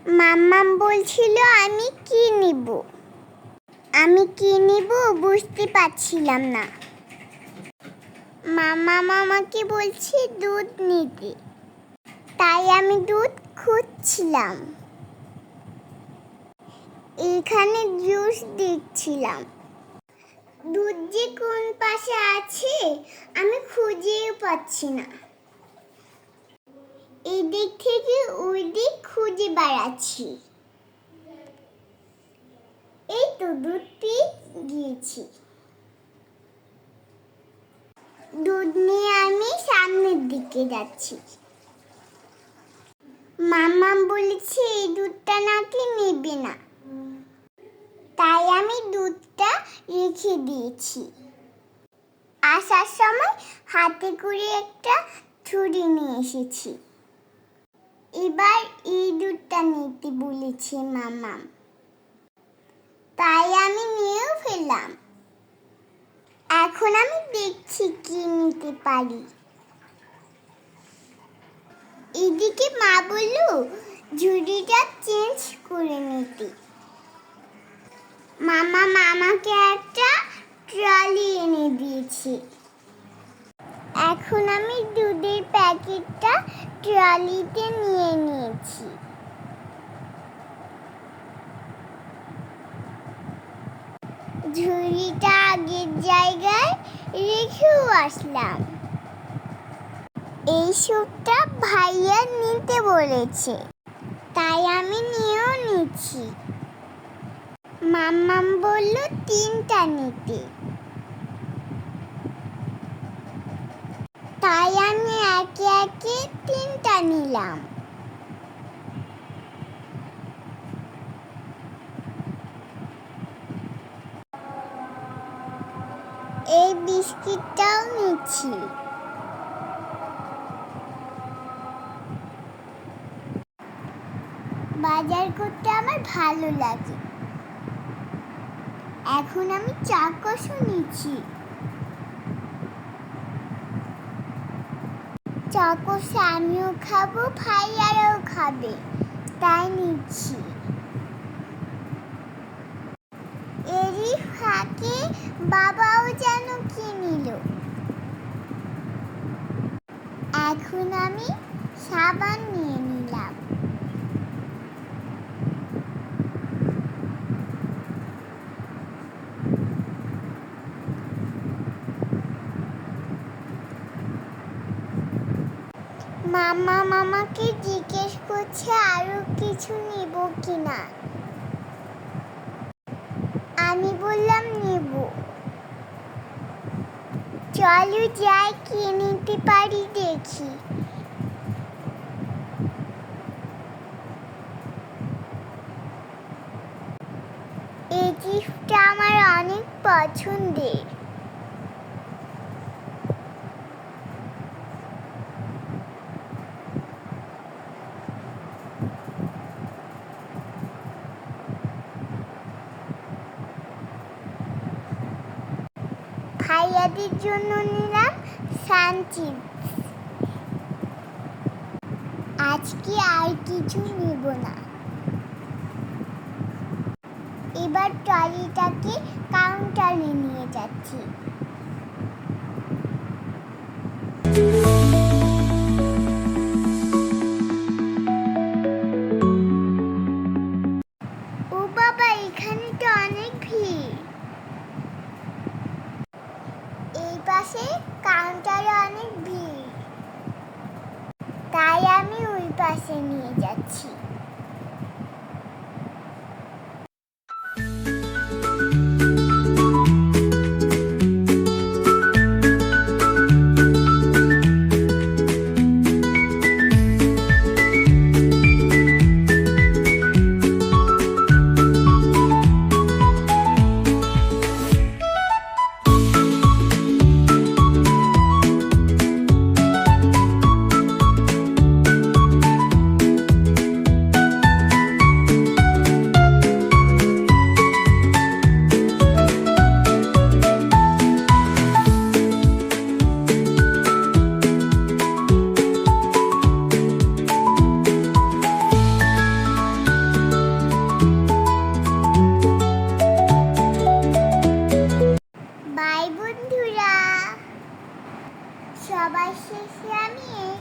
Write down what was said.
মাম্মাম বলছিল আমি কি নিব বুঝতে পারছিলাম না। মাম্মাম আমাকে বলছে দুধ নিতে, তাই আমি দুধ খুঁজছিলাম। এখানে জুস দেখছিলাম, দুধ যে কোন পাশে আছে আমি খুঁজেও পাচ্ছি না। এই দিক থেকে ওই দিক খুঁজে বেড়াচ্ছি। এই তো দুধ পেয়ে গিয়েছি। দুধ নিয়ে আমি সামনের দিকে যাচ্ছি। মাম্মাম বলেছে এই দুধটা নাকি নেবে না, তাই আমি দুধটা রেখে দিয়েছি। আসার সময় হাতে করে একটা ছুরি নিয়ে এসেছি। এবার এই দুধটা নিতে বলেছে মাম্মাম, তাই আমি নিয়েও ফেললাম। এখন আমি দেখছি কি নিতে পারি। এদিকে মা বলল ঝুড়িটা চেঞ্জ করে নিতে। মাম্মাম আমাকে একটা ট্রলি এনে দিয়েছে। এখন আমি দুধের প্যাকেটটা ট্রলিতে নিয়ে নিয়েছি। ঝুড়িটা আগের জায়গায় রেখেও আসলাম। এই স্যুপটা ভাইয়া নিতে বলেছে, তাই আমি নিয়েও নিচ্ছি। মাম্মাম বলল 3টা নিতে, তাই আমি একে একে 3টা নিলাম। এই বিস্কিটটাও নিচ্ছি। বাজার করতে আমার ভালো লাগে। এখন আমি চাকসও নিচ্ছি। চাকস আমিও খাবো, ভাইয়ারাও খাবে, তাই নিচ্ছি। এরই ফাঁকে বাবাও যেন কি নিল। এখন আমি সাবান নিয়ে নিলাম। মাম্মাম আমাকে জিজ্ঞেস করছে আরো কিছু নিব কিনা। আমি বললাম নেব। চলো যাই, কি নিতে পারি দেখি। এই চিপসটা আমার অনেক পছন্দের। ভাইয়াদের জন্য নিলাম সান চিপস। আজকে আর কিছু নেব না। এবার ট্রলিটাকে কাউন্টারে নিয়ে যাচ্ছি। ও বাবা, এখানে তো অনেক ভিড়। এই পাশে কাউন্টারে অনেক ভিড়, তাই আমি ওই পাশে নিয়ে যাচ্ছি। বন্ধুরা, সবার শেষে আমি এই